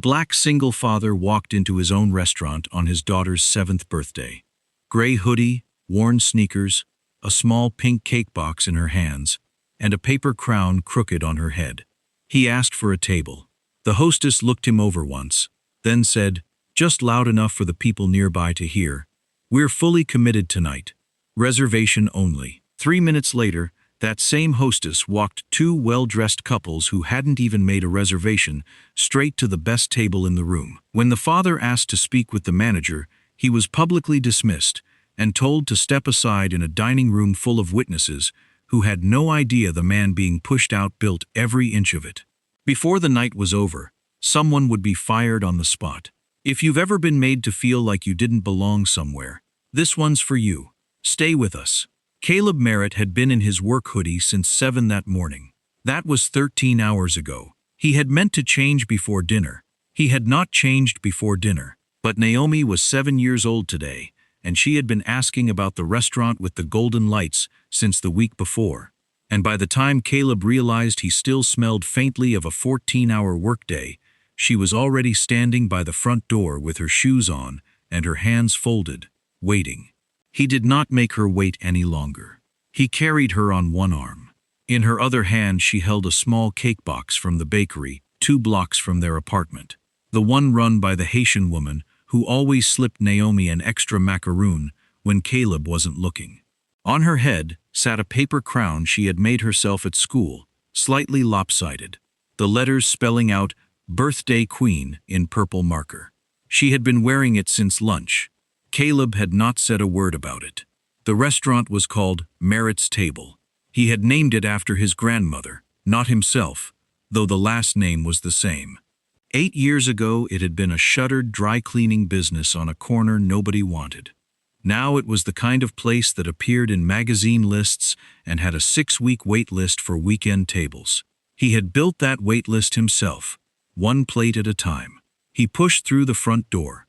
black single father walked into his own restaurant on his daughter's 7th birthday. Gray hoodie, worn sneakers, a small pink cake box in her hands, and a paper crown crooked on her head. He asked for a table. The hostess looked him over once, then said, just loud enough for the people nearby to hear, "We're fully committed tonight. Reservation only." 3 minutes later, that same hostess walked 2 well-dressed couples who hadn't even made a reservation straight to the best table in the room. When the father asked to speak with the manager, he was publicly dismissed and told to step aside in a dining room full of witnesses who had no idea the man being pushed out built every inch of it. Before the night was over, someone would be fired on the spot. If you've ever been made to feel like you didn't belong somewhere, this one's for you. Stay with us. Caleb Merritt had been in his work hoodie since 7 that morning. That was 13 hours ago. He had meant to change before dinner. He had not changed before dinner. But Naomi was 7 years old today, and she had been asking about the restaurant with the golden lights since the week before. And by the time Caleb realized he still smelled faintly of a 14-hour workday, she was already standing by the front door with her shoes on and her hands folded, waiting. He did not make her wait any longer. He carried her on one arm. In her other hand she held a small cake box from the bakery 2 blocks from their apartment, the one run by the Haitian woman who always slipped Naomi an extra macaroon when Caleb wasn't looking. On her head sat a paper crown she had made herself at school, slightly lopsided, the letters spelling out "Birthday Queen" in purple marker. She had been wearing it since lunch. Caleb had not said a word about it. The restaurant was called Merritt's Table. He had named it after his grandmother, not himself, though the last name was the same. 8 years ago it had been a shuttered dry cleaning business on a corner nobody wanted. Now it was the kind of place that appeared in magazine lists and had a 6-week wait list for weekend tables. He had built that wait list himself, 1 plate at a time. He pushed through the front door.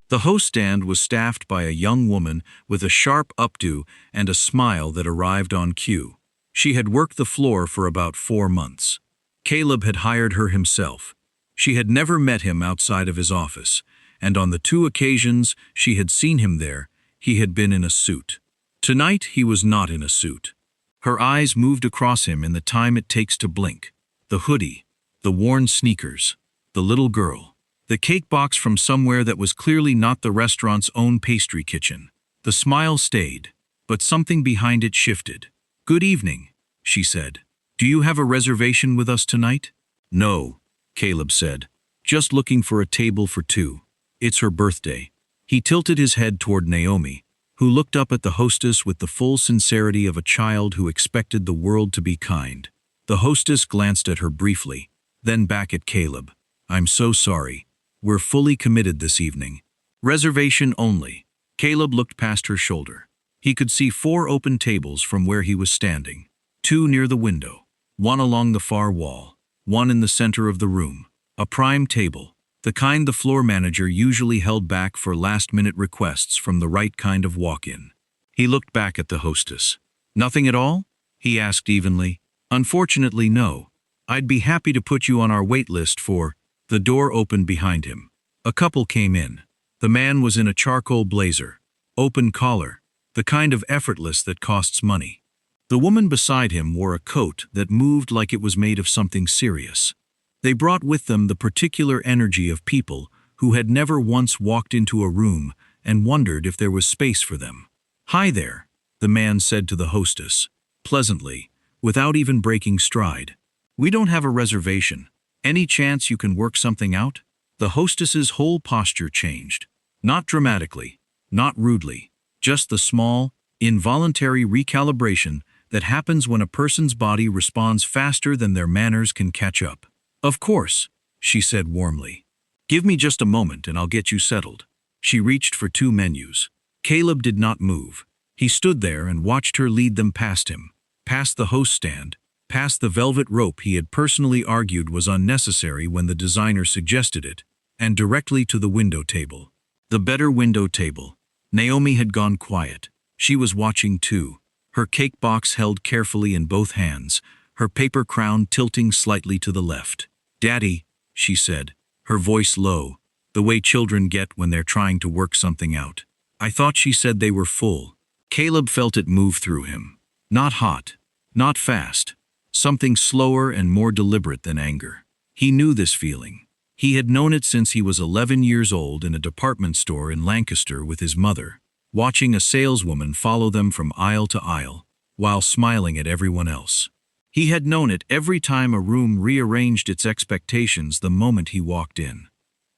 The host stand was staffed by a young woman with a sharp updo and a smile that arrived on cue. She had worked the floor for about 4 months. Caleb had hired her himself. She had never met him outside of his office, and on the 2 occasions she had seen him there, he had been in a suit. Tonight he was not in a suit. Her eyes moved across him in the time it takes to blink. The hoodie, the worn sneakers, the little girl. The cake box from somewhere that was clearly not the restaurant's own pastry kitchen. The smile stayed, but something behind it shifted. "Good evening," she said. "Do you have a reservation with us tonight?" "No," Caleb said. "Just looking for a table for 2. It's her birthday." He tilted his head toward Naomi, who looked up at the hostess with the full sincerity of a child who expected the world to be kind. The hostess glanced at her briefly, then back at Caleb. "I'm so sorry. We're fully committed this evening. Reservation only." Caleb looked past her shoulder. He could see 4 open tables from where he was standing. 2 near the window, 1 along the far wall, 1 in the center of the room. A prime table, the kind the floor manager usually held back for last-minute requests from the right kind of walk-in. He looked back at the hostess. "Nothing at all?" he asked evenly. "Unfortunately, no. I'd be happy to put you on our wait list for—" The door opened behind him. A couple came in. The man was in a charcoal blazer, open collar, the kind of effortless that costs money. The woman beside him wore a coat that moved like it was made of something serious. They brought with them the particular energy of people who had never once walked into a room and wondered if there was space for them. "Hi there," the man said to the hostess, pleasantly, without even breaking stride. "We don't have a reservation. Any chance you can work something out?" The hostess's whole posture changed. Not dramatically, not rudely, just the small, involuntary recalibration that happens when a person's body responds faster than their manners can catch up. "Of course," she said warmly. "Give me just a moment and I'll get you settled." She reached for 2 menus. Caleb did not move. He stood there and watched her lead them past him, past the host stand, past the velvet rope he had personally argued was unnecessary when the designer suggested it, and directly to the window table. The better window table. Naomi had gone quiet. She was watching too, her cake box held carefully in both hands, her paper crown tilting slightly to the left. "Daddy," she said, her voice low, the way children get when they're trying to work something out. I thought she said they were full. Caleb felt it move through him. Not hot, not fast, something slower and more deliberate than anger. He knew this feeling. He had known it since he was 11 years old in a department store in Lancaster with his mother, watching a saleswoman follow them from aisle to aisle, while smiling at everyone else. He had known it every time a room rearranged its expectations the moment he walked in.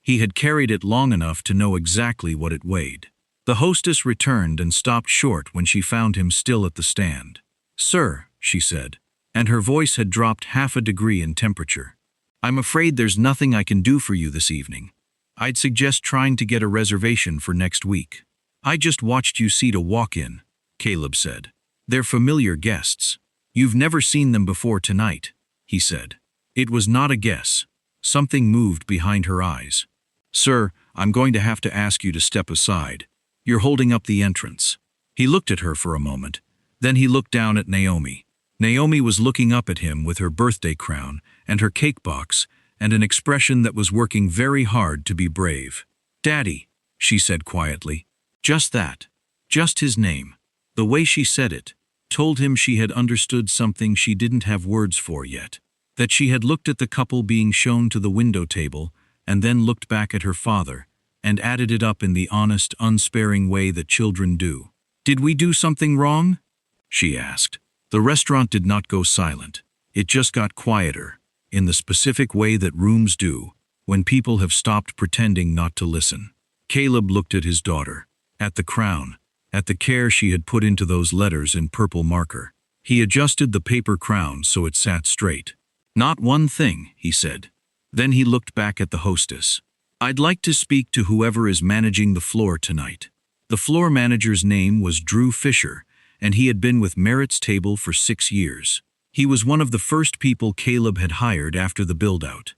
He had carried it long enough to know exactly what it weighed. The hostess returned and stopped short when she found him still at the stand. "Sir," she said, and her voice had dropped half a degree in temperature. "I'm afraid there's nothing I can do for you this evening. I'd suggest trying to get a reservation for next week." "I just watched you seat a walk-in," Caleb said. "They're familiar guests. You've never seen them before tonight," he said. It was not a guess. Something moved behind her eyes. "Sir, I'm going to have to ask you to step aside. You're holding up the entrance." He looked at her for a moment. Then he looked down at Naomi. Naomi was looking up at him with her birthday crown and her cake box and an expression that was working very hard to be brave. "Daddy," she said quietly. Just that. Just his name. The way she said it told him she had understood something she didn't have words for yet. That she had looked at the couple being shown to the window table and then looked back at her father and added it up in the honest, unsparing way that children do. "Did we do something wrong?" she asked. The restaurant did not go silent. It just got quieter, in the specific way that rooms do, when people have stopped pretending not to listen. Caleb looked at his daughter, at the crown, at the care she had put into those letters in purple marker. He adjusted the paper crown so it sat straight. "Not one thing," he said. Then he looked back at the hostess. "I'd like to speak to whoever is managing the floor tonight." The floor manager's name was Drew Fisher, and he had been with Merritt's Table for 6 years. He was one of the first people Caleb had hired after the build-out.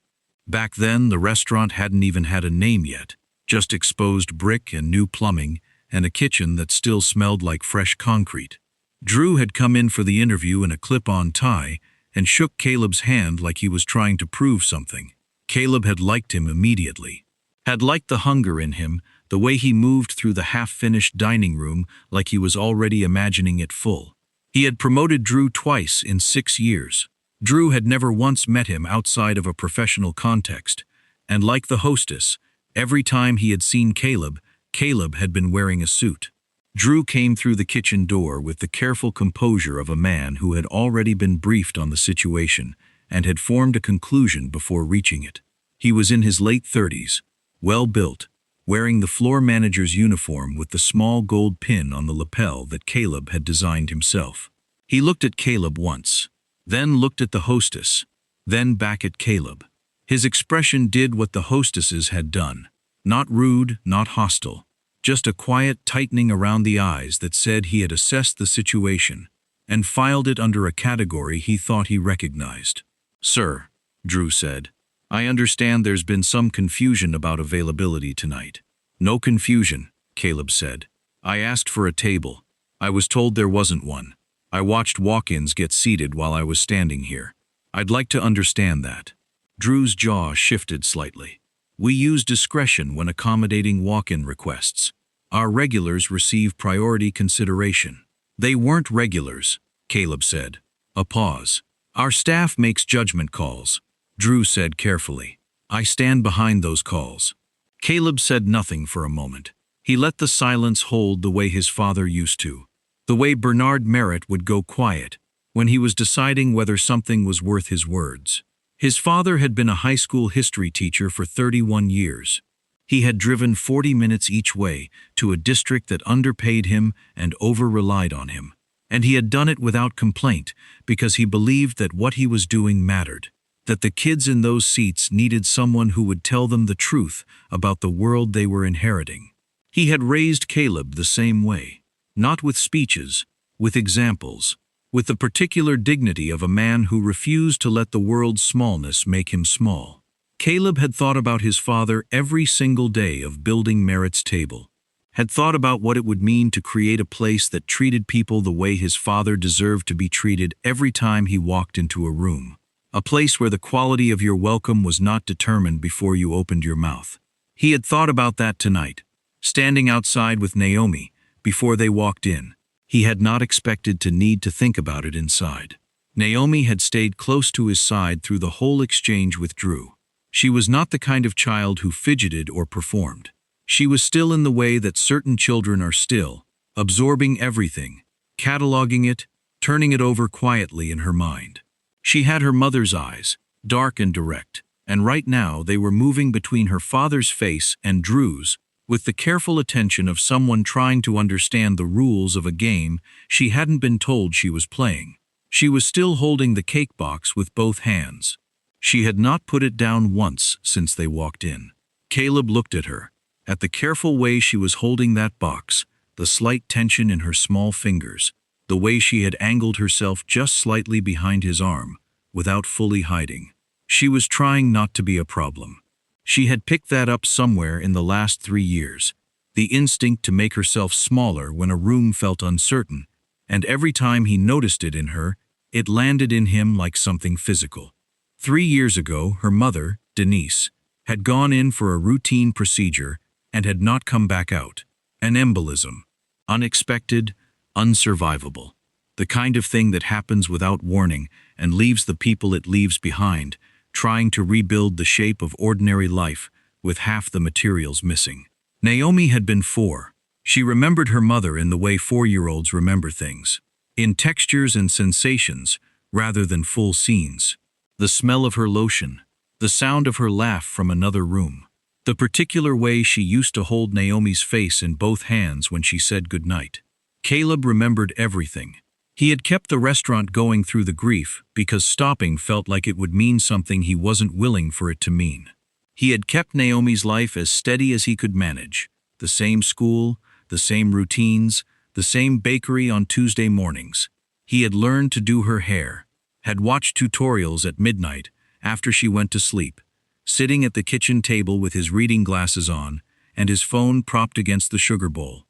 Back then, the restaurant hadn't even had a name yet, just exposed brick and new plumbing, and a kitchen that still smelled like fresh concrete. Drew had come in for the interview in a clip-on tie and shook Caleb's hand like he was trying to prove something. Caleb had liked him immediately. Had liked the hunger in him, the way he moved through the half-finished dining room like he was already imagining it full. He had promoted Drew twice in 6 years. Drew had never once met him outside of a professional context, and like the hostess, every time he had seen Caleb, Caleb had been wearing a suit. Drew came through the kitchen door with the careful composure of a man who had already been briefed on the situation and had formed a conclusion before reaching it. He was in his late 30s, well-built, wearing the floor manager's uniform with the small gold pin on the lapel that Caleb had designed himself. He looked at Caleb once, then looked at the hostess, then back at Caleb. His expression did what the hostesses had done. Not rude, not hostile, just a quiet tightening around the eyes that said he had assessed the situation and filed it under a category he thought he recognized. "Sir," Drew said, "I understand there's been some confusion about availability tonight." "No confusion," Caleb said. "I asked for a table. I was told there wasn't one. I watched walk-ins get seated while I was standing here. I'd like to understand that." Drew's jaw shifted slightly. "We use discretion when accommodating walk-in requests. Our regulars receive priority consideration." "They weren't regulars," Caleb said. A pause. "Our staff makes judgment calls," Drew said carefully. "I stand behind those calls." Caleb said nothing for a moment. He let the silence hold the way his father used to. The way Bernard Merritt would go quiet when he was deciding whether something was worth his words. His father had been a high school history teacher for 31 years. He had driven 40 minutes each way to a district that underpaid him and over-relied on him. And he had done it without complaint because he believed that what he was doing mattered, that the kids in those seats needed someone who would tell them the truth about the world they were inheriting. He had raised Caleb the same way, not with speeches, with examples, with the particular dignity of a man who refused to let the world's smallness make him small. Caleb had thought about his father every single day of building Merritt's Table, had thought about what it would mean to create a place that treated people the way his father deserved to be treated every time he walked into a room. a place where the quality of your welcome was not determined before you opened your mouth. He had thought about that tonight, standing outside with Naomi, before they walked in. He had not expected to need to think about it inside. Naomi had stayed close to his side through the whole exchange with Drew. She was not the kind of child who fidgeted or performed. She was still in the way that certain children are still, absorbing everything, cataloging it, turning it over quietly in her mind. She had her mother's eyes, dark and direct, and right now they were moving between her father's face and Drew's, with the careful attention of someone trying to understand the rules of a game she hadn't been told she was playing. She was still holding the cake box with both hands. She had not put it down once since they walked in. Caleb looked at her, at the careful way she was holding that box, the slight tension in her small fingers, the way she had angled herself just slightly behind his arm, without fully hiding. She was trying not to be a problem. She had picked that up somewhere in the last 3 years, the instinct to make herself smaller when a room felt uncertain, and every time he noticed it in her, it landed in him like something physical. 3 years ago, her mother, Denise, had gone in for a routine procedure and had not come back out. An embolism. Unexpected, unsurvivable. The kind of thing that happens without warning and leaves the people it leaves behind, trying to rebuild the shape of ordinary life with half the materials missing. Naomi had been 4. She remembered her mother in the way 4-year-olds remember things, in textures and sensations rather than full scenes. The smell of her lotion, the sound of her laugh from another room, the particular way she used to hold Naomi's face in both hands when she said goodnight. Caleb remembered everything. He had kept the restaurant going through the grief because stopping felt like it would mean something he wasn't willing for it to mean. He had kept Naomi's life as steady as he could manage. The same school, the same routines, the same bakery on Tuesday mornings. He had learned to do her hair, had watched tutorials at midnight after she went to sleep, sitting at the kitchen table with his reading glasses on and his phone propped against the sugar bowl.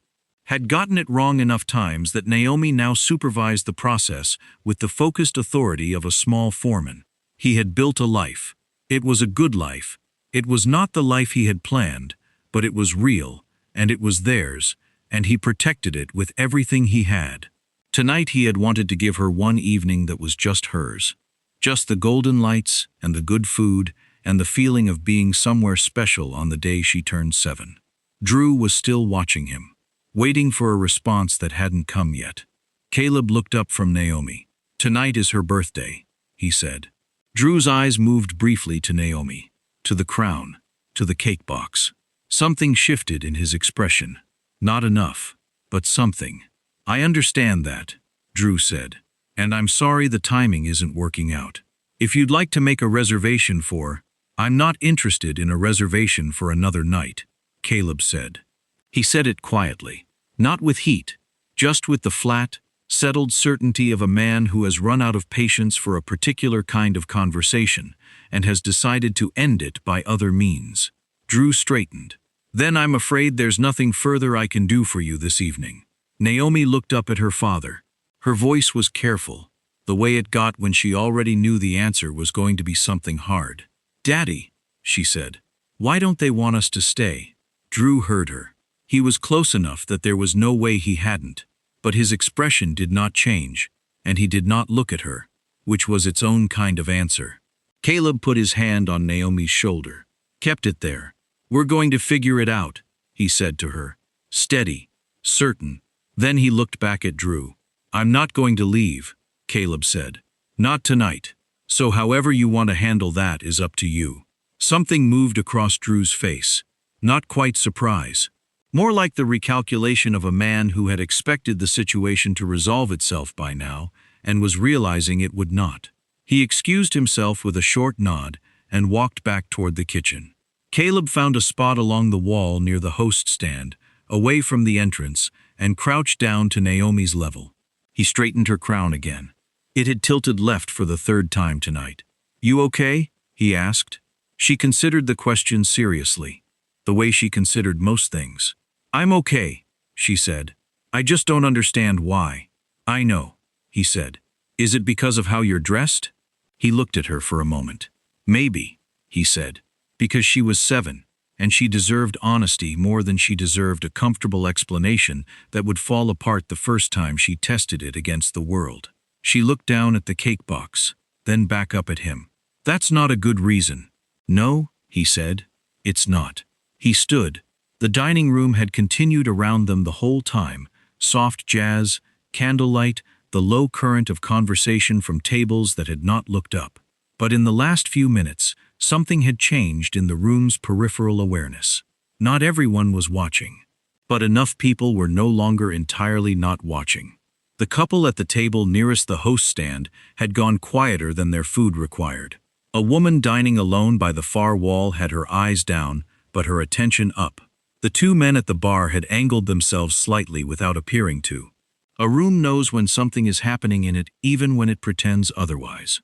Had gotten it wrong enough times that Naomi now supervised the process with the focused authority of a small foreman. He had built a life. It was a good life. It was not the life he had planned, but it was real, and it was theirs, and he protected it with everything he had. Tonight he had wanted to give her one evening that was just hers. Just the golden lights and the good food and the feeling of being somewhere special on the day she turned 7. Drew was still watching him, waiting for a response that hadn't come yet. Caleb looked up from Naomi. "Tonight is her birthday," he said. Drew's eyes moved briefly to Naomi, to the crown, to the cake box. Something shifted in his expression. Not enough, but something. "I understand that," Drew said, "and I'm sorry the timing isn't working out. If you'd like to make a reservation for—" "I'm not interested in a reservation for another night," Caleb said. He said it quietly, not with heat, just with the flat, settled certainty of a man who has run out of patience for a particular kind of conversation and has decided to end it by other means. Drew straightened. "Then I'm afraid there's nothing further I can do for you this evening." Naomi looked up at her father. Her voice was careful, the way it got when she already knew the answer was going to be something hard. "Daddy," she said, "why don't they want us to stay?" Drew heard her. He was close enough that there was no way he hadn't, but his expression did not change, and he did not look at her, which was its own kind of answer. Caleb put his hand on Naomi's shoulder, kept it there. "We're going to figure it out," he said to her, steady, certain. Then he looked back at Drew. "I'm not going to leave," Caleb said. "Not tonight. So however you want to handle that is up to you." Something moved across Drew's face. Not quite surprise. More like the recalculation of a man who had expected the situation to resolve itself by now and was realizing it would not. He excused himself with a short nod and walked back toward the kitchen. Caleb found a spot along the wall near the host stand, away from the entrance, and crouched down to Naomi's level. He straightened her crown again. It had tilted left for the 3rd time tonight. "You okay?" he asked. She considered the question seriously, the way she considered most things. "I'm okay," she said. "I just don't understand why." "I know," he said. "Is it because of how you're dressed?" He looked at her for a moment. Maybe, he said, because she was 7, and she deserved honesty more than she deserved a comfortable explanation that would fall apart the first time she tested it against the world. She looked down at the cake box, then back up at him. That's not a good reason. No, he said, it's not. He stood. The dining room had continued around them the whole time, soft jazz, candlelight, the low current of conversation from tables that had not looked up. But in the last few minutes, something had changed in the room's peripheral awareness. Not everyone was watching, but enough people were no longer entirely not watching. The couple at the table nearest the host stand had gone quieter than their food required. A woman dining alone by the far wall had her eyes down, but her attention up. The 2 men at the bar had angled themselves slightly without appearing to. A room knows when something is happening in it, even when it pretends otherwise.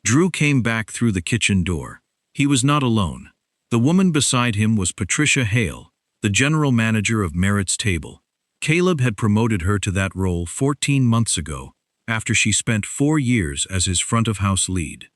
Drew came back through the kitchen door. He was not alone. The woman beside him was Patricia Hale, the general manager of Merritt's Table. Caleb had promoted her to that role 14 months ago, after she spent 4 years as his front-of-house lead.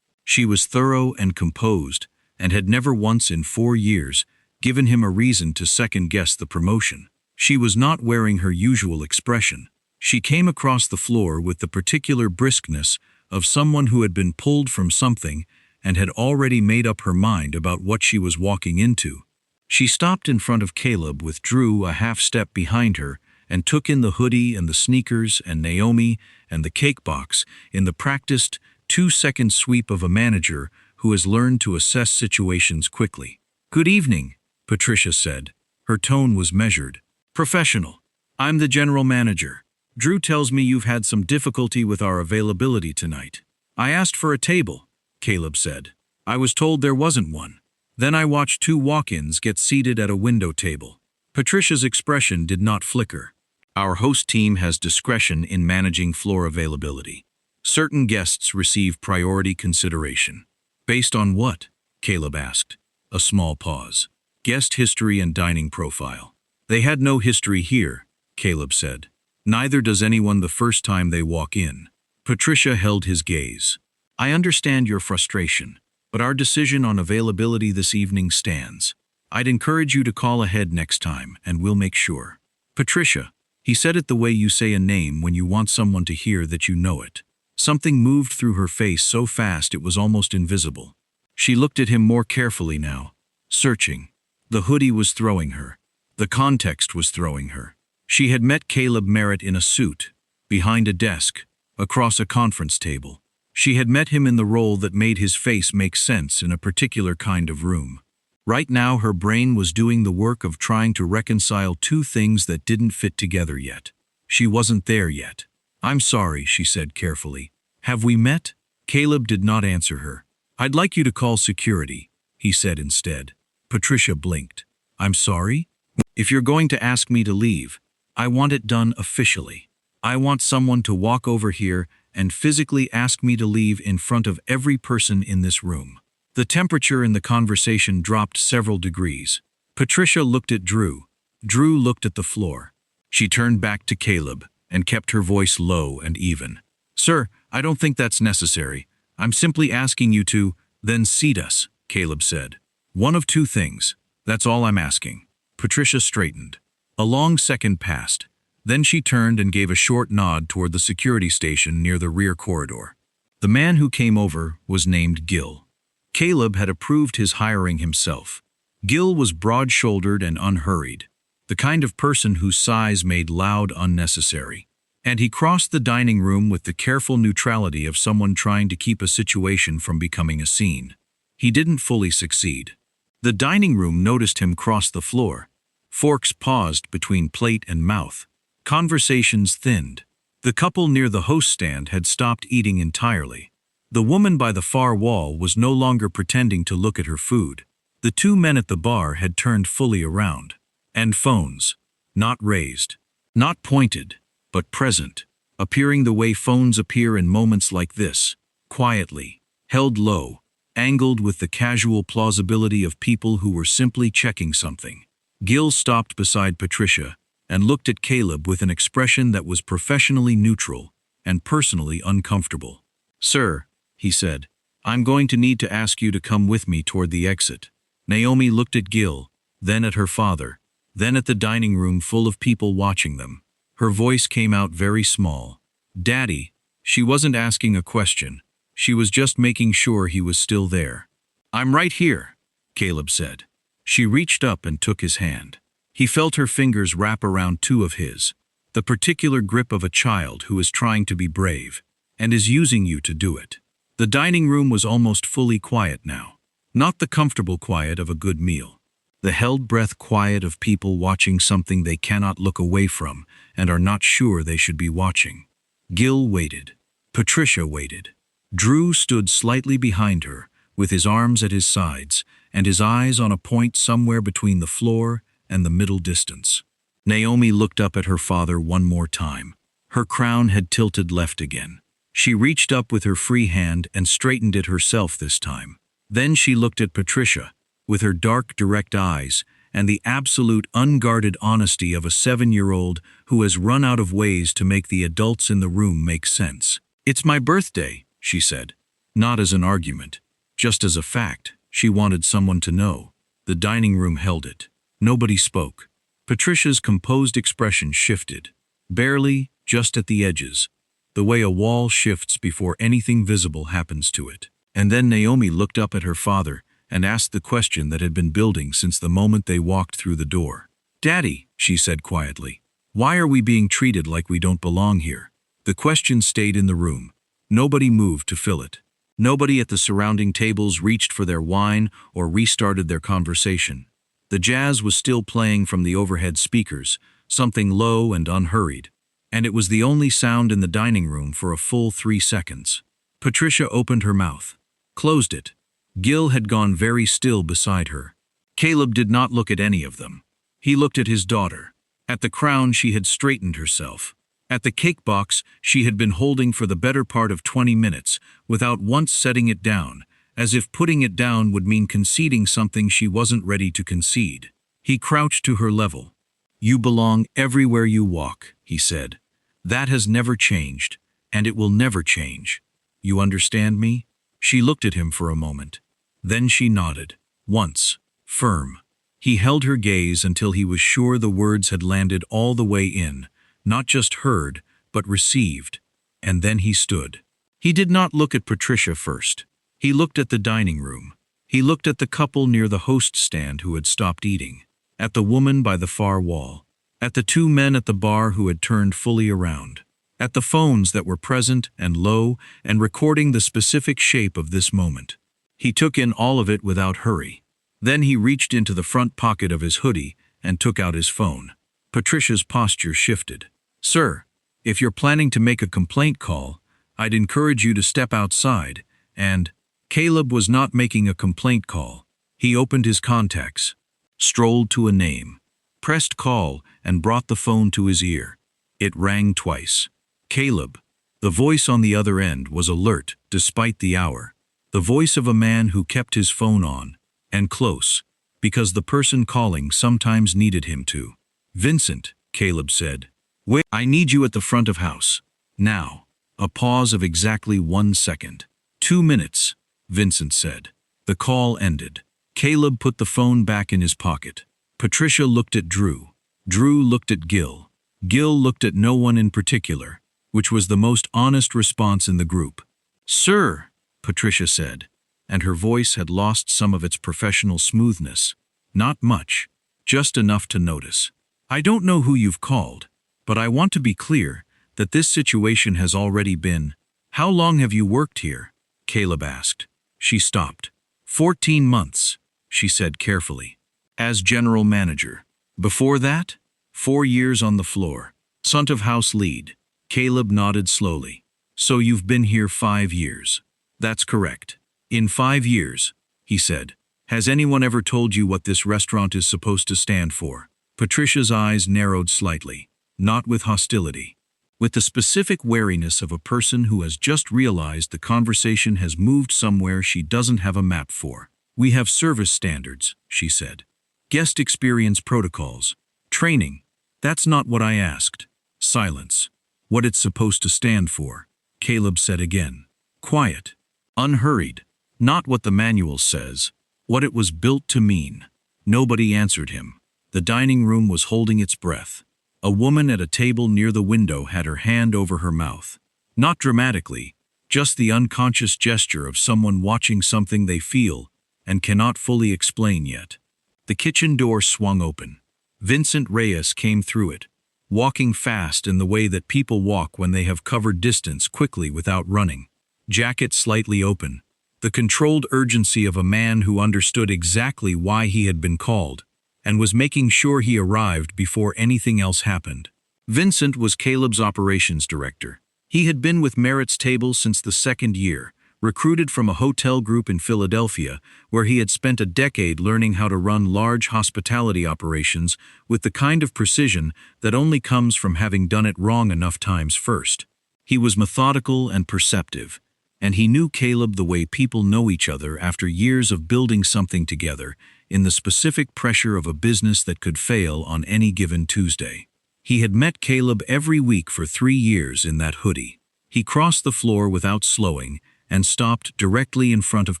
She was thorough and composed, and had never once in 4 years given him a reason to second-guess the promotion. She was not wearing her usual expression. She came across the floor with the particular briskness of someone who had been pulled from something and had already made up her mind about what she was walking into. She stopped in front of Caleb with Drew a half-step behind her and took in the hoodie and the sneakers and Naomi and the cake box in the practiced 2-second sweep of a manager who has learned to assess situations quickly. "Good evening," Patricia said. Her tone was measured. "Professional. I'm the general manager. Drew tells me you've had some difficulty with our availability tonight." "I asked for a table," Caleb said. "I was told there wasn't one. Then I watched 2 walk-ins get seated at a window table." Patricia's expression did not flicker. "Our host team has discretion in managing floor availability. Certain guests receive priority consideration." "Based on what?" Caleb asked. A small pause. "Guest history and dining profile." "They had no history here," Caleb said. "Neither does anyone the first time they walk in." Patricia held his gaze. "I understand your frustration, but our decision on availability this evening stands. I'd encourage you to call ahead next time, and we'll make sure." "Patricia," he said it the way you say a name when you want someone to hear that you know it. Something moved through her face so fast it was almost invisible. She looked at him more carefully now, searching. The hoodie was throwing her. The context was throwing her. She had met Caleb Merritt in a suit, behind a desk, across a conference table. She had met him in the role that made his face make sense in a particular kind of room. Right now her brain was doing the work of trying to reconcile 2 things that didn't fit together yet. She wasn't there yet. "I'm sorry," she said carefully. "Have we met?" Caleb did not answer her. "I'd like you to call security," he said instead. Patricia blinked. "I'm sorry? If you're going to ask me to leave, I want it done officially. I want someone to walk over here and physically ask me to leave in front of every person in this room." The temperature in the conversation dropped several degrees. Patricia looked at Drew. Drew looked at the floor. She turned back to Caleb and kept her voice low and even. "Sir, I don't think that's necessary. I'm simply asking you to, then seat us," Caleb said. "One of 2 things. That's all I'm asking." Patricia straightened. A long second passed. Then she turned and gave a short nod toward the security station near the rear corridor. The man who came over was named Gil. Caleb had approved his hiring himself. Gil was broad-shouldered and unhurried, the kind of person whose size made loud unnecessary. And he crossed the dining room with the careful neutrality of someone trying to keep a situation from becoming a scene. He didn't fully succeed. The dining room noticed him cross the floor. Forks paused between plate and mouth. Conversations thinned. The couple near the host stand had stopped eating entirely. The woman by the far wall was no longer pretending to look at her food. The 2 men at the bar had turned fully around. And phones. Not raised. Not pointed, but present. Appearing the way phones appear in moments like this. Quietly. Held low. Angled with the casual plausibility of people who were simply checking something. Gil stopped beside Patricia and looked at Caleb with an expression that was professionally neutral and personally uncomfortable. "Sir," he said, I'm going to need to ask you to come with me toward the exit. Naomi looked at Gil, then at her father, then at the dining room full of people watching them. Her voice came out very small. Daddy. She wasn't asking a question. She was just making sure he was still there. I'm right here, Caleb said. She reached up and took his hand. He felt her fingers wrap around two of his, the particular grip of a child who is trying to be brave, and is using you to do it. The dining room was almost fully quiet now. Not the comfortable quiet of a good meal. The held breath quiet of people watching something they cannot look away from and are not sure they should be watching. Gil waited. Patricia waited. Drew stood slightly behind her, with his arms at his sides and his eyes on a point somewhere between the floor and the middle distance. Naomi looked up at her father one more time. Her crown had tilted left again. She reached up with her free hand and straightened it herself this time. Then she looked at Patricia, with her dark, direct eyes and the absolute unguarded honesty of a 7-year-old who has run out of ways to make the adults in the room make sense. It's my birthday, she said. Not as an argument, just as a fact. She wanted someone to know. The dining room held it. Nobody spoke. Patricia's composed expression shifted. Barely, just at the edges. The way a wall shifts before anything visible happens to it. And then Naomi looked up at her father and asked the question that had been building since the moment they walked through the door. Daddy, she said quietly, why are we being treated like we don't belong here? The question stayed in the room. Nobody moved to fill it. Nobody at the surrounding tables reached for their wine or restarted their conversation. The jazz was still playing from the overhead speakers, something low and unhurried, and it was the only sound in the dining room for a full 3 seconds. Patricia opened her mouth, closed it. Gil had gone very still beside her. Caleb did not look at any of them. He looked at his daughter. At the crown she had straightened herself. At the cake box she had been holding for the better part of 20 minutes, without once setting it down, as if putting it down would mean conceding something she wasn't ready to concede. He crouched to her level. You belong everywhere you walk, he said. That has never changed, and it will never change. You understand me? She looked at him for a moment. Then she nodded. Once. Firm. He held her gaze until he was sure the words had landed all the way in, not just heard, but received. And then he stood. He did not look at Patricia first. He looked at the dining room. He looked at the couple near the host stand who had stopped eating, at the woman by the far wall, at the 2 men at the bar who had turned fully around, at the phones that were present and low and recording the specific shape of this moment. He took in all of it without hurry. Then he reached into the front pocket of his hoodie and took out his phone. Patricia's posture shifted. Sir, if you're planning to make a complaint call, I'd encourage you to step outside and... Caleb was not making a complaint call. He opened his contacts, strolled to a name, pressed call, and brought the phone to his ear. It rang twice. Caleb. The voice on the other end was alert despite the hour. The voice of a man who kept his phone on, and close, because the person calling sometimes needed him to. Vincent, Caleb said. Wait, I need you at the front of house. Now. A pause of exactly 1 second. 2 minutes. Vincent said. The call ended. Caleb put the phone back in his pocket. Patricia looked at Drew. Drew looked at Gil. Gil looked at no one in particular, which was the most honest response in the group. Sir, Patricia said, and her voice had lost some of its professional smoothness. Not much, just enough to notice. I don't know who you've called, but I want to be clear that this situation has already been. How long have you worked here? Caleb asked. She stopped. 14 months, she said carefully. As general manager. Before that, 4 years on the floor. Front of house lead. Caleb nodded slowly. So you've been here 5 years. That's correct. In 5 years, he said. Has anyone ever told you what this restaurant is supposed to stand for? Patricia's eyes narrowed slightly, not with hostility. With the specific wariness of a person who has just realized the conversation has moved somewhere she doesn't have a map for. We have service standards, she said. Guest experience protocols. Training. That's not what I asked. Silence. What it's supposed to stand for. Caleb said again. Quiet. Unhurried. Not what the manual says, what it was built to mean. Nobody answered him. The dining room was holding its breath. A woman at a table near the window had her hand over her mouth. Not dramatically, just the unconscious gesture of someone watching something they feel and cannot fully explain yet. The kitchen door swung open. Vincent Reyes came through it, walking fast in the way that people walk when they have covered distance quickly without running. Jacket slightly open. The controlled urgency of a man who understood exactly why he had been called and was making sure he arrived before anything else happened. Vincent was Caleb's operations director. He had been with Merritt's table since the second year, recruited from a hotel group in Philadelphia, where he had spent a decade learning how to run large hospitality operations with the kind of precision that only comes from having done it wrong enough times first. He was methodical and perceptive, and he knew Caleb the way people know each other after years of building something together in the specific pressure of a business that could fail on any given Tuesday. He had met Caleb every week for 3 years in that hoodie. He crossed the floor without slowing and stopped directly in front of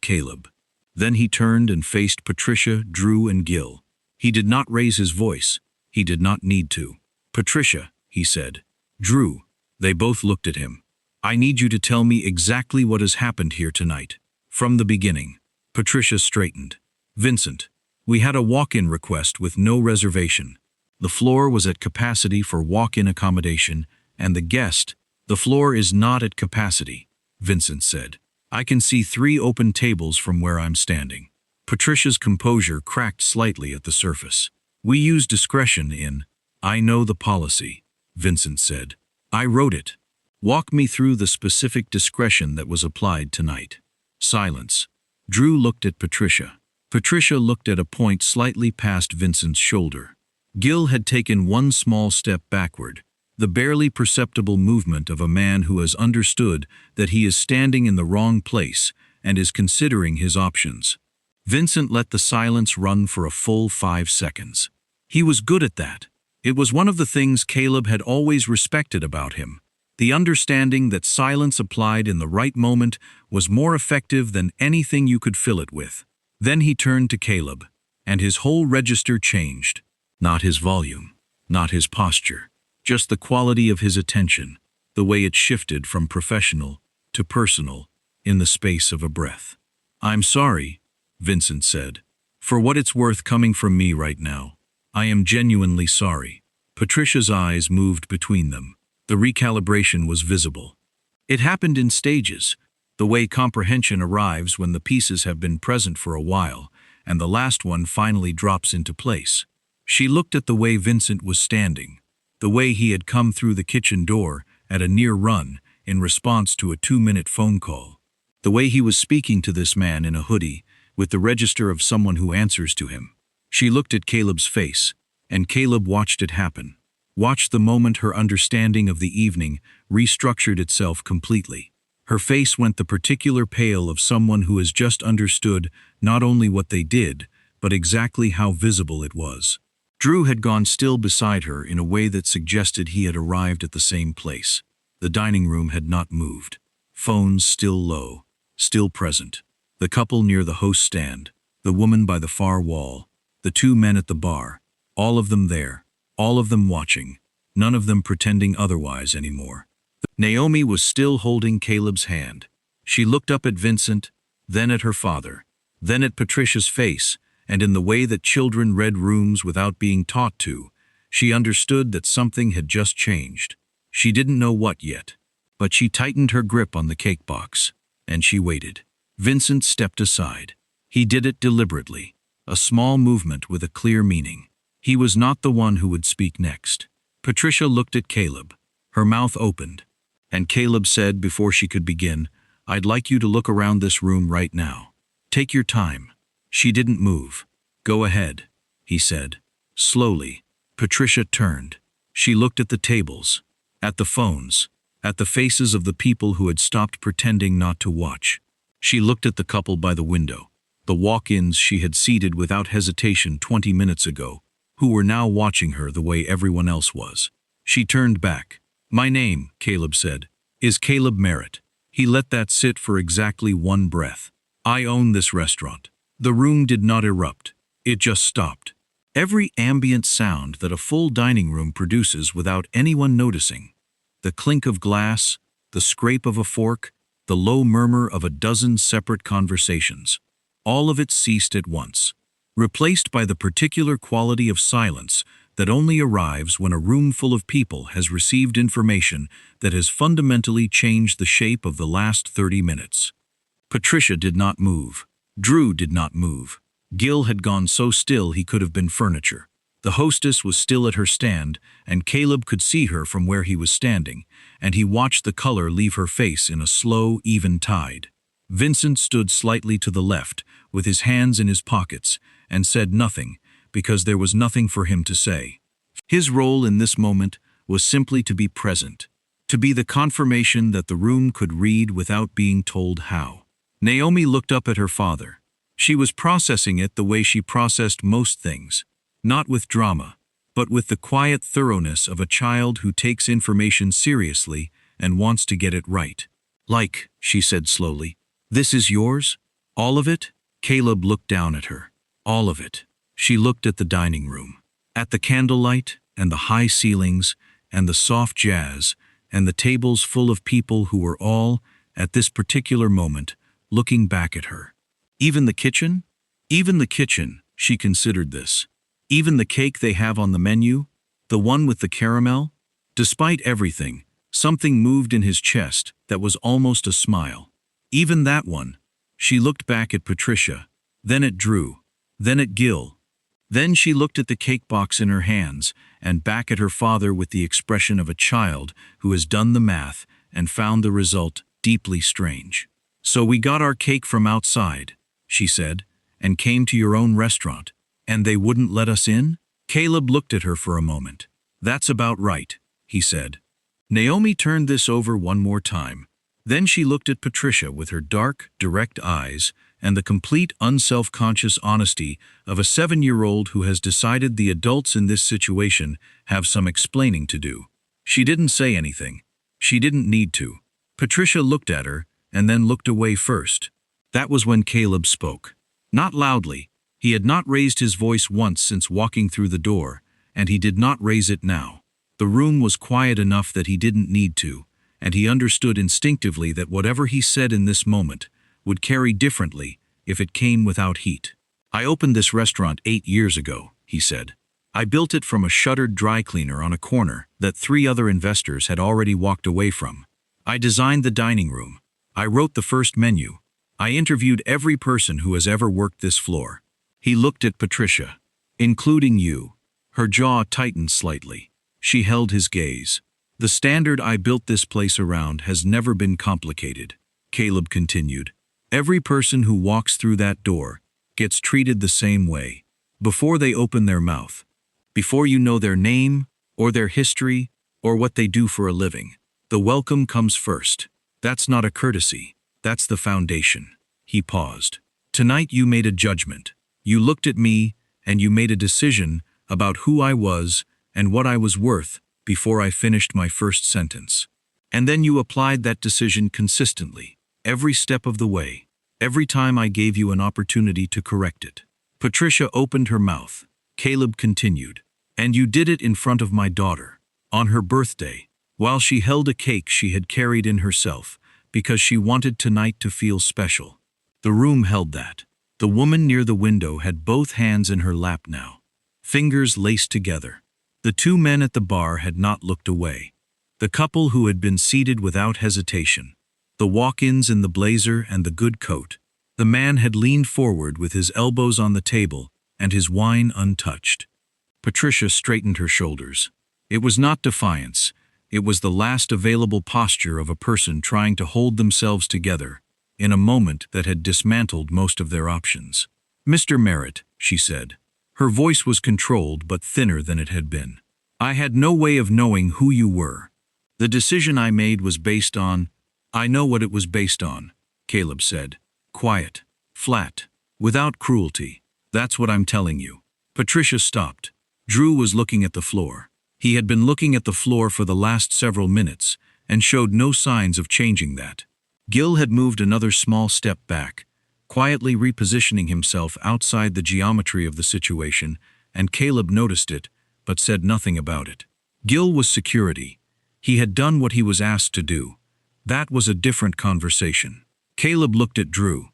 Caleb. Then he turned and faced Patricia, Drew, and Gil. He did not raise his voice. He did not need to. "Patricia," he said. "Drew." They both looked at him. "I need you to tell me exactly what has happened here tonight. From the beginning." Patricia straightened. "Vincent, we had a walk-in request with no reservation. The floor was at capacity for walk-in accommodation, and the floor is not at capacity," Vincent said. "I can see 3 open tables from where I'm standing." Patricia's composure cracked slightly at the surface. "We use discretion in—" "I know the policy," Vincent said. "I wrote it. Walk me through the specific discretion that was applied tonight." Silence. Drew looked at Patricia. Patricia looked at a point slightly past Vincent's shoulder. Gil had taken one small step backward, the barely perceptible movement of a man who has understood that he is standing in the wrong place and is considering his options. Vincent let the silence run for a full 5 seconds. He was good at that. It was one of the things Caleb had always respected about him. The understanding that silence applied in the right moment was more effective than anything you could fill it with. Then he turned to Caleb, and his whole register changed. Not his volume, not his posture, just the quality of his attention, the way it shifted from professional to personal in the space of a breath. "I'm sorry," Vincent said. "For what it's worth coming from me right now. I am genuinely sorry." Patricia's eyes moved between them. The recalibration was visible. It happened in stages, the way comprehension arrives when the pieces have been present for a while, and the last one finally drops into place. She looked at the way Vincent was standing, the way he had come through the kitchen door at a near run in response to a 2-minute phone call, the way he was speaking to this man in a hoodie with the register of someone who answers to him. She looked at Caleb's face, and Caleb watched it happen. Watched the moment her understanding of the evening restructured itself completely. Her face went the particular pale of someone who has just understood not only what they did, but exactly how visible it was. Drew had gone still beside her in a way that suggested he had arrived at the same place. The dining room had not moved. Phones still low, still present. The couple near the host stand, the woman by the far wall, the 2 men at the bar, all of them there, all of them watching, none of them pretending otherwise anymore. Naomi was still holding Caleb's hand. She looked up at Vincent, then at her father, then at Patricia's face, and in the way that children read rooms without being taught to, she understood that something had just changed. She didn't know what yet, but she tightened her grip on the cake box, and she waited. Vincent stepped aside. He did it deliberately, a small movement with a clear meaning. He was not the one who would speak next. Patricia looked at Caleb. Her mouth opened, and Caleb said before she could begin, "I'd like you to look around this room right now. Take your time." She didn't move. "Go ahead," he said. Slowly, Patricia turned. She looked at the tables, at the phones, at the faces of the people who had stopped pretending not to watch. She looked at the couple by the window, the walk-ins she had seated without hesitation 20 minutes ago, who were now watching her the way everyone else was. She turned back. "My name," Caleb said, "is Caleb Merritt." He let that sit for exactly 1 breath. I own this restaurant. The room did not erupt. It just stopped. Every ambient sound that a full dining room produces without anyone noticing. The clink of glass, the scrape of a fork, the low murmur of a dozen separate conversations. All of it ceased at once, replaced by the particular quality of silence that only arrives when a room full of people has received information that has fundamentally changed the shape of the last 30 minutes. Patricia did not move. Drew did not move. Gil had gone so still he could have been furniture. The hostess was still at her stand, and Caleb could see her from where he was standing, and he watched the color leave her face in a slow, even tide. Vincent stood slightly to the left, with his hands in his pockets, and said nothing, because there was nothing for him to say. His role in this moment was simply to be present, to be the confirmation that the room could read without being told how. Naomi looked up at her father. She was processing it the way she processed most things, not with drama, but with the quiet thoroughness of a child who takes information seriously and wants to get it right. Like, she said slowly, "This is yours? All of it?" Caleb looked down at her. All of it. She looked at the dining room, at the candlelight and the high ceilings and the soft jazz and the tables full of people who were all, at this particular moment, looking back at her. Even the kitchen? Even the kitchen, she considered this. Even the cake they have on the menu? The one with the caramel? Despite everything, something moved in his chest that was almost a smile. Even that one. She looked back at Patricia, then at Drew, then at Gil. Then she looked at the cake box in her hands and back at her father with the expression of a child who has done the math and found the result deeply strange. "So we got our cake from outside," she said, "and came to your own restaurant, and they wouldn't let us in?" Caleb looked at her for a moment. "That's about right," he said. Naomi turned this over one more time. Then she looked at Patricia with her dark, direct eyes and the complete unself-conscious honesty of a 7-year-old who has decided the adults in this situation have some explaining to do. She didn't say anything. She didn't need to. Patricia looked at her and then looked away first. That was when Caleb spoke. Not loudly. He had not raised his voice once since walking through the door, and he did not raise it now. The room was quiet enough that he didn't need to, and he understood instinctively that whatever he said in this moment would carry differently if it came without heat. "I opened this restaurant 8 years ago," he said. "I built it from a shuttered dry cleaner on a corner that 3 other investors had already walked away from. I designed the dining room. I wrote the first menu. I interviewed every person who has ever worked this floor." He looked at Patricia. "Including you." Her jaw tightened slightly. She held his gaze. "The standard I built this place around has never been complicated," Caleb continued. "Every person who walks through that door gets treated the same way, before they open their mouth, before you know their name, or their history, or what they do for a living. The welcome comes first. That's not a courtesy. That's the foundation." He paused. "Tonight you made a judgment. You looked at me, and you made a decision about who I was and what I was worth before I finished my first sentence. And then you applied that decision consistently, every step of the way, every time I gave you an opportunity to correct it." Patricia opened her mouth. Caleb continued. "And you did it in front of my daughter, on her birthday, while she held a cake she had carried in herself, because she wanted tonight to feel special." The room held that. The woman near the window had both hands in her lap now, fingers laced together. The 2 men at the bar had not looked away. The couple who had been seated without hesitation. The walk-ins in the blazer and the good coat. The man had leaned forward with his elbows on the table and his wine untouched. Patricia straightened her shoulders. It was not defiance. It was the last available posture of a person trying to hold themselves together in a moment that had dismantled most of their options. "Mr. Merritt," she said. Her voice was controlled but thinner than it had been. "I had no way of knowing who you were. The decision I made was based on—" "I know what it was based on," Caleb said. "Quiet, flat, without cruelty. That's what I'm telling you." Patricia stopped. Drew was looking at the floor. He had been looking at the floor for the last several minutes and showed no signs of changing that. Gil had moved another small step back, quietly repositioning himself outside the geometry of the situation, and Caleb noticed it, but said nothing about it. Gil was security. He had done what he was asked to do. That was a different conversation. Caleb looked at Drew.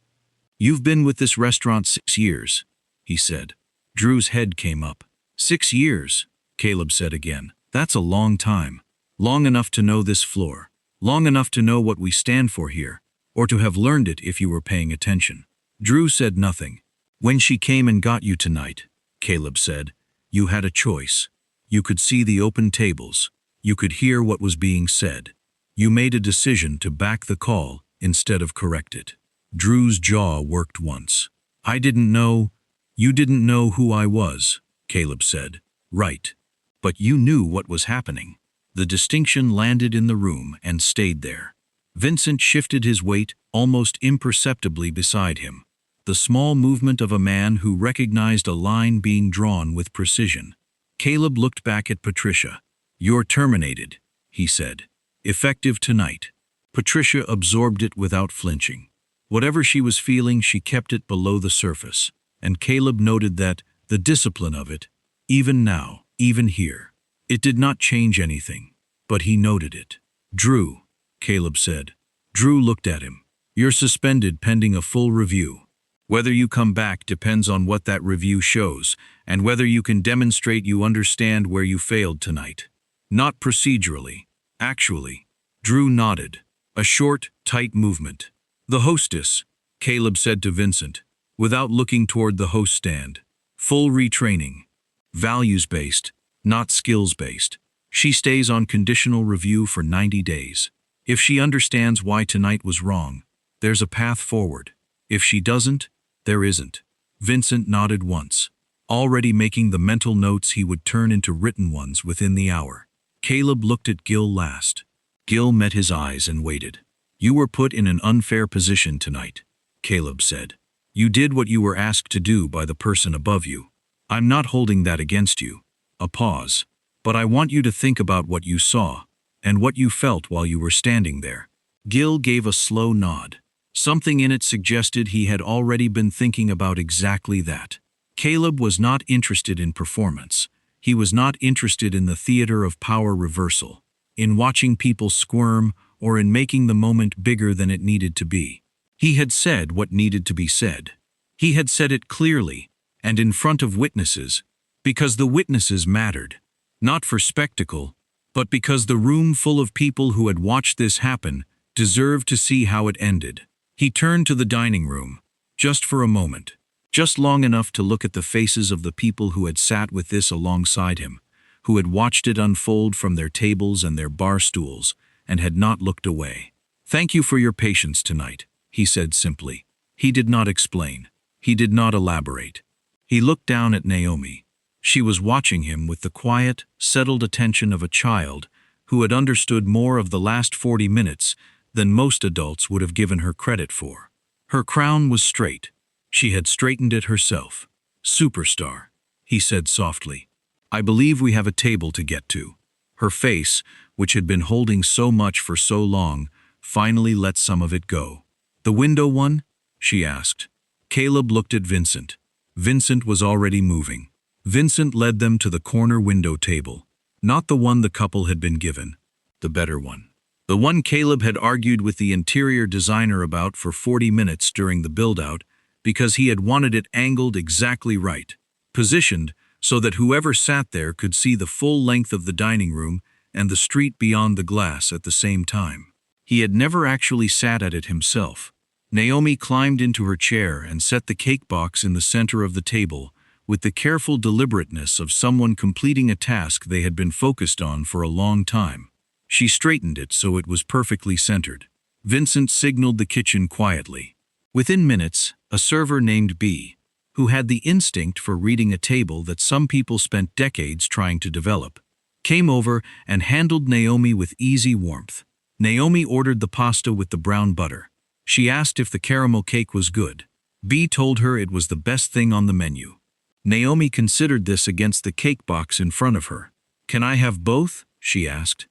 "You've been with this restaurant 6 years," he said. Drew's head came up. 6 years, Caleb said again. "That's a long time. Long enough to know this floor. Long enough to know what we stand for here, or to have learned it if you were paying attention." Drew said nothing. "When she came and got you tonight," Caleb said, "you had a choice. You could see the open tables. You could hear what was being said. You made a decision to back the call instead of correct it." Drew's jaw worked once. "I didn't know. You didn't know who I was," Caleb said. "Right. But you knew what was happening." The distinction landed in the room and stayed there. Vincent shifted his weight almost imperceptibly beside him, the small movement of a man who recognized a line being drawn with precision. Caleb looked back at Patricia. "You're terminated," he said. "Effective tonight." Patricia absorbed it without flinching. Whatever she was feeling, she kept it below the surface, and Caleb noted that, the discipline of it, even now, even here, it did not change anything, but he noted it. "Drew," Caleb said. Drew looked at him. "You're suspended pending a full review. Whether you come back depends on what that review shows, and whether you can demonstrate you understand where you failed tonight. Not procedurally, actually." Drew nodded. A short, tight movement. "The hostess," Caleb said to Vincent, without looking toward the host stand. "Full retraining. Values-based, not skills-based. She stays on conditional review for 90 days. If she understands why tonight was wrong, there's a path forward. If she doesn't, there isn't." Vincent nodded once, already making the mental notes he would turn into written ones within the hour. Caleb looked at Gil last. Gil met his eyes and waited. "You were put in an unfair position tonight," Caleb said. "You did what you were asked to do by the person above you. I'm not holding that against you." A pause. "But I want you to think about what you saw, and what you felt while you were standing there." Gil gave a slow nod. Something in it suggested he had already been thinking about exactly that. Caleb was not interested in performance. He was not interested in the theater of power reversal, in watching people squirm, or in making the moment bigger than it needed to be. He had said what needed to be said. He had said it clearly, and in front of witnesses, because the witnesses mattered. Not for spectacle, but because the room full of people who had watched this happen deserved to see how it ended. He turned to the dining room, just for a moment, just long enough to look at the faces of the people who had sat with this alongside him, who had watched it unfold from their tables and their bar stools, and had not looked away. "Thank you for your patience tonight," he said simply. He did not explain. He did not elaborate. He looked down at Naomi. She was watching him with the quiet, settled attention of a child who had understood more of the last 40 minutes than most adults would have given her credit for. Her crown was straight. She had straightened it herself. "Superstar," he said softly. "I believe we have a table to get to." Her face, which had been holding so much for so long, finally let some of it go. "The window one?" she asked. Caleb looked at Vincent. Vincent was already moving. Vincent led them to the corner window table. Not the one the couple had been given. The better one. The one Caleb had argued with the interior designer about for 40 minutes during the build-out, because he had wanted it angled exactly right, positioned so that whoever sat there could see the full length of the dining room and the street beyond the glass at the same time. He had never actually sat at it himself. Naomi climbed into her chair and set the cake box in the center of the table with the careful deliberateness of someone completing a task they had been focused on for a long time. She straightened it so it was perfectly centered. Vincent signaled the kitchen quietly. Within minutes, a server named B, who had the instinct for reading a table that some people spent decades trying to develop, came over and handled Naomi with easy warmth. Naomi ordered the pasta with the brown butter. She asked if the caramel cake was good. B told her it was the best thing on the menu. Naomi considered this against the cake box in front of her. "Can I have both?" she asked.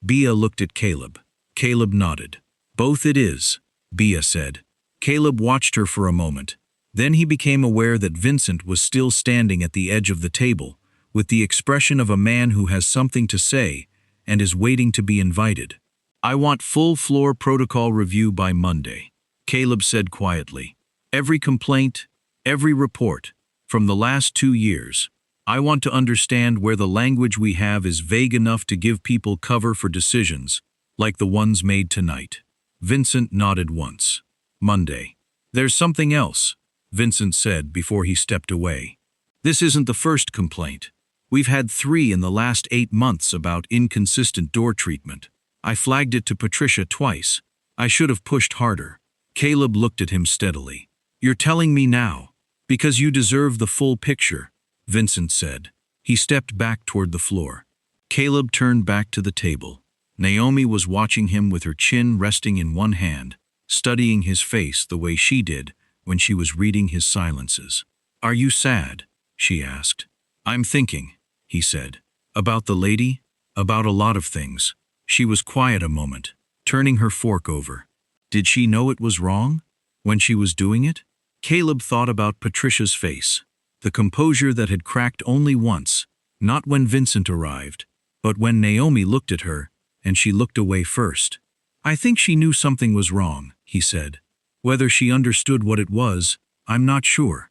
Bea looked at Caleb. Caleb nodded. "Both it is," Bea said. Caleb watched her for a moment. Then he became aware that Vincent was still standing at the edge of the table, with the expression of a man who has something to say and is waiting to be invited. "I want full floor protocol review by Monday," Caleb said quietly. "Every complaint, every report, from the last 2 years. I want to understand where the language we have is vague enough to give people cover for decisions, like the ones made tonight." Vincent nodded once. "Monday. There's something else," Vincent said before he stepped away. "This isn't the first complaint. We've had 3 in the last 8 months about inconsistent door treatment. I flagged it to Patricia twice. I should have pushed harder." Caleb looked at him steadily. "You're telling me now, because you deserve the full picture," Vincent said. He stepped back toward the floor. Caleb turned back to the table. Naomi was watching him with her chin resting in one hand, studying his face the way she did when she was reading his silences. "Are you sad?" she asked. "I'm thinking," he said. "About the lady? About a lot of things." She was quiet a moment, turning her fork over. Did she know it was wrong when she was doing it? Caleb thought about Patricia's face, the composure that had cracked only once, not when Vincent arrived, but when Naomi looked at her, and she looked away first. "I think she knew something was wrong," he said. "Whether she understood what it was, I'm not sure."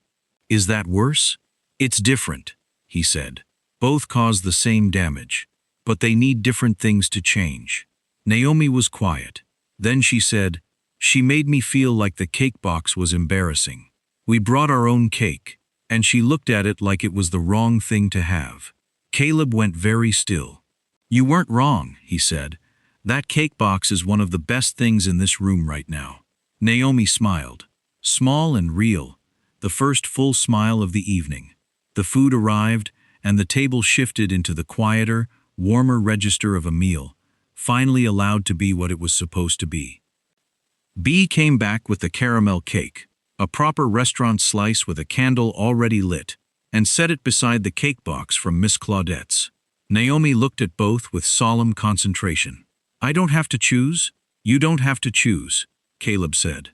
"Is that worse?" "It's different," he said. "Both cause the same damage, but they need different things to change." Naomi was quiet. Then she said, "She made me feel like the cake box was embarrassing. We brought our own cake, and she looked at it like it was the wrong thing to have." Caleb went very still. "You weren't wrong," he said. "That cake box is one of the best things in this room right now." Naomi smiled. Small and real, the first full smile of the evening. The food arrived, and the table shifted into the quieter, warmer register of a meal, finally allowed to be what it was supposed to be. B came back with the caramel cake, a proper restaurant slice with a candle already lit, and set it beside the cake box from Miss Claudette's. Naomi looked at both with solemn concentration. "I don't have to choose. You don't have to choose," Caleb said.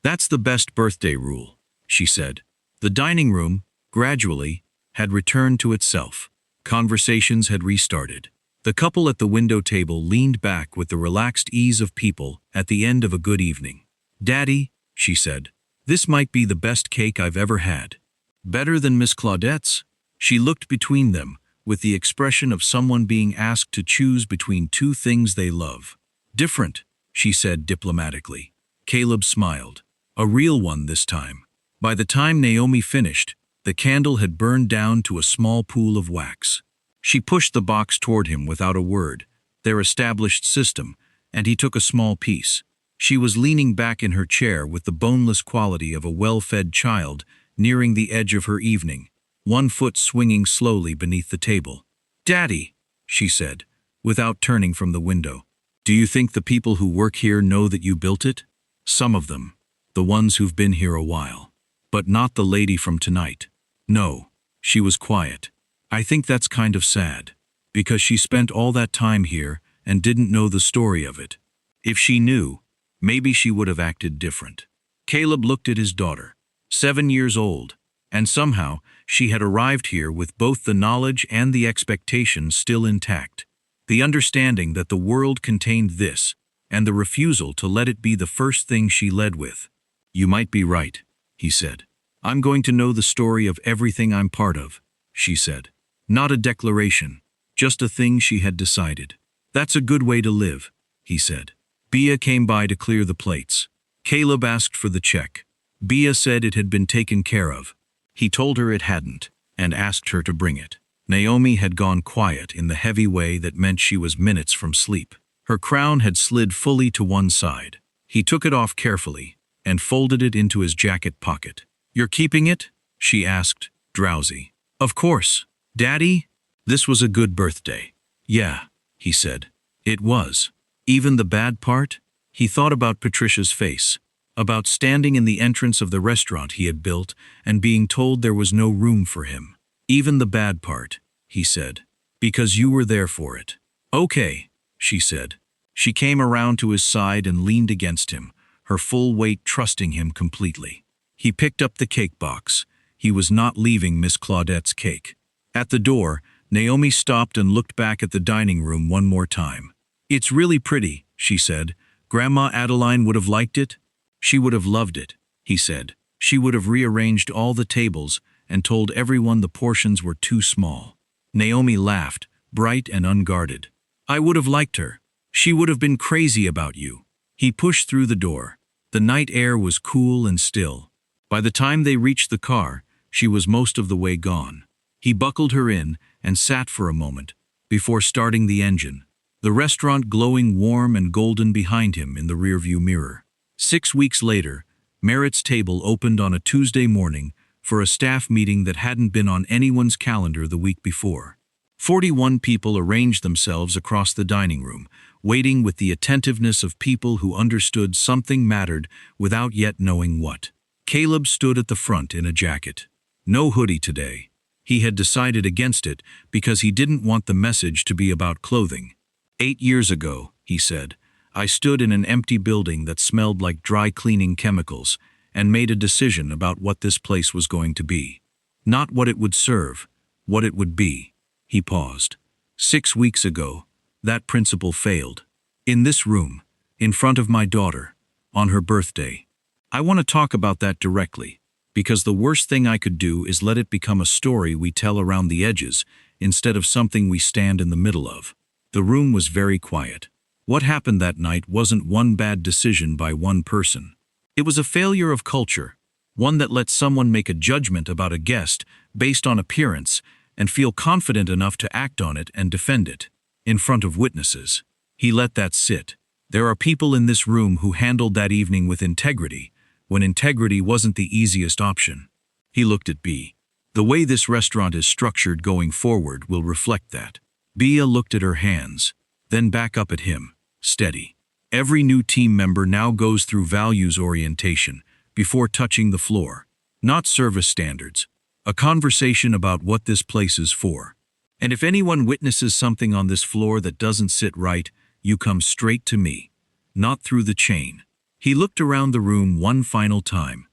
"That's the best birthday rule," she said. The dining room, gradually, had returned to itself. Conversations had restarted. The couple at the window table leaned back with the relaxed ease of people at the end of a good evening. "Daddy," she said, "this might be the best cake I've ever had." "Better than Miss Claudette's?" She looked between them, with the expression of someone being asked to choose between 2 things they love. "Different," she said diplomatically. Caleb smiled. A real one this time. By the time Naomi finished, the candle had burned down to a small pool of wax. She pushed the box toward him without a word, their established system, and he took a small piece. She was leaning back in her chair with the boneless quality of a well-fed child, nearing the edge of her evening, one foot swinging slowly beneath the table. "Daddy," she said, without turning from the window, "do you think the people who work here know that you built it? Some of them, the ones who've been here a while. But not the lady from tonight. No." She was quiet. "I think that's kind of sad, because she spent all that time here and didn't know the story of it. If she knew, maybe she would have acted different." Caleb looked at his daughter, 7 years old, and somehow she had arrived here with both the knowledge and the expectation still intact. The understanding that the world contained this, and the refusal to let it be the first thing she led with. "You might be right," he said. "I'm going to know the story of everything I'm part of," she said. Not a declaration, just a thing she had decided. "That's a good way to live," he said. Bia came by to clear the plates. Caleb asked for the check. Bia said it had been taken care of. He told her it hadn't, and asked her to bring it. Naomi had gone quiet in the heavy way that meant she was minutes from sleep. Her crown had slid fully to one side. He took it off carefully and folded it into his jacket pocket. "You're keeping it?" she asked, drowsy. "Of course. Daddy, this was a good birthday." "Yeah," he said. "It was. Even the bad part?" He thought about Patricia's face, about standing in the entrance of the restaurant he had built and being told there was no room for him. "Even the bad part," he said, "because you were there for it." "Okay," she said. She came around to his side and leaned against him, her full weight trusting him completely. He picked up the cake box. He was not leaving Miss Claudette's cake. At the door, Naomi stopped and looked back at the dining room one more time. "It's really pretty," she said. "Grandma Adeline would have liked it?" "She would have loved it," he said. "She would have rearranged all the tables and told everyone the portions were too small." Naomi laughed, bright and unguarded. "I would have liked her. She would have been crazy about you." He pushed through the door. The night air was cool and still. By the time they reached the car, she was most of the way gone. He buckled her in and sat for a moment before starting the engine, the restaurant glowing warm and golden behind him in the rearview mirror. 6 weeks later, Merritt's table opened on a Tuesday morning for a staff meeting that hadn't been on anyone's calendar the week before. 41 people arranged themselves across the dining room, waiting with the attentiveness of people who understood something mattered without yet knowing what. Caleb stood at the front in a jacket. No hoodie today. He had decided against it because he didn't want the message to be about clothing. 8 years ago, he said, I stood in an empty building that smelled like dry cleaning chemicals and made a decision about what this place was going to be. Not what it would serve, what it would be. He paused. 6 weeks ago, that principle failed. In this room, in front of my daughter, on her birthday. I want to talk about that directly, because the worst thing I could do is let it become a story we tell around the edges instead of something we stand in the middle of. The room was very quiet. What happened that night wasn't one bad decision by one person. It was a failure of culture, one that let someone make a judgment about a guest based on appearance and feel confident enough to act on it and defend it, in front of witnesses. He let that sit. There are people in this room who handled that evening with integrity, when integrity wasn't the easiest option. He looked at Bea. The way this restaurant is structured going forward will reflect that. Bea looked at her hands, then back up at him, steady. Every new team member now goes through values orientation before touching the floor. Not service standards. A conversation about what this place is for. And if anyone witnesses something on this floor that doesn't sit right, you come straight to me, not through the chain. He looked around the room one final time.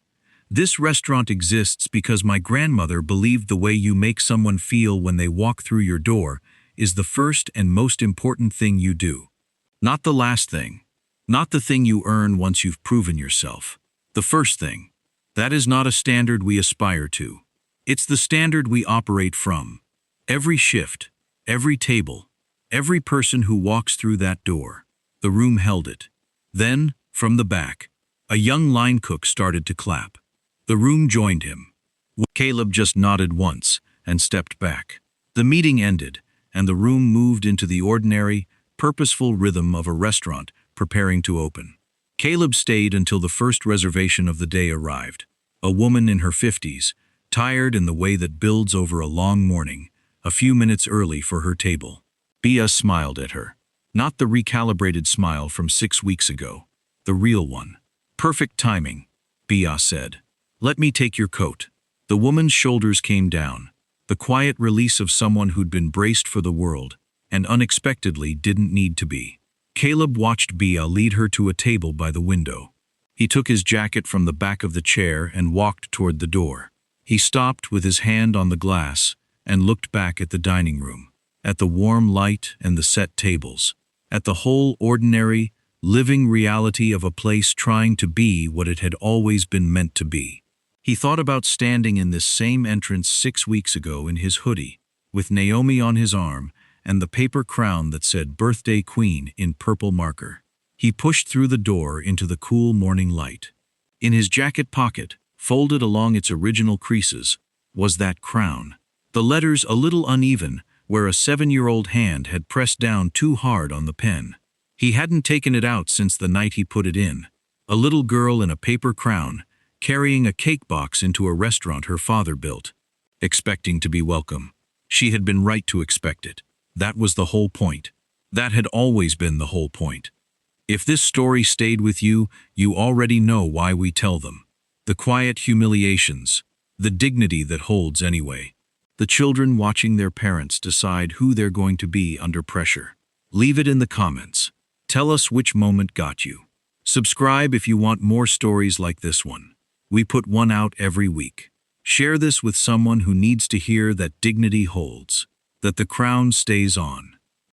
This restaurant exists because my grandmother believed the way you make someone feel when they walk through your door is the first and most important thing you do. Not the last thing. Not the thing you earn once you've proven yourself. The first thing. That is not a standard we aspire to. It's the standard we operate from. Every shift, every table, every person who walks through that door. The room held it. Then, from the back, a young line cook started to clap. The room joined him. Caleb just nodded once and stepped back. The meeting ended, and the room moved into the ordinary, purposeful rhythm of a restaurant preparing to open. Caleb stayed until the first reservation of the day arrived. A woman in her 50s, tired in the way that builds over a long morning, a few minutes early for her table. Bea smiled at her. Not the recalibrated smile from 6 weeks ago. The real one. Perfect timing, Bea said. Let me take your coat. The woman's shoulders came down, the quiet release of someone who'd been braced for the world, and unexpectedly didn't need to be. Caleb watched Bea lead her to a table by the window. He took his jacket from the back of the chair and walked toward the door. He stopped with his hand on the glass and looked back at the dining room, at the warm light and the set tables, at the whole ordinary, living reality of a place trying to be what it had always been meant to be. He thought about standing in this same entrance 6 weeks ago in his hoodie, with Naomi on his arm and the paper crown that said Birthday Queen in purple marker. He pushed through the door into the cool morning light. In his jacket pocket, folded along its original creases, was that crown. The letters a little uneven, where a 7-year-old hand had pressed down too hard on the pen. He hadn't taken it out since the night he put it in. A little girl in a paper crown, carrying a cake box into a restaurant her father built, expecting to be welcome. She had been right to expect it. That was the whole point. That had always been the whole point. If this story stayed with you, you already know why we tell them. The quiet humiliations, the dignity that holds anyway. The children watching their parents decide who they're going to be under pressure. Leave it in the comments. Tell us which moment got you. Subscribe if you want more stories like this one. We put one out every week. Share this with someone who needs to hear that dignity holds, that the crown stays on.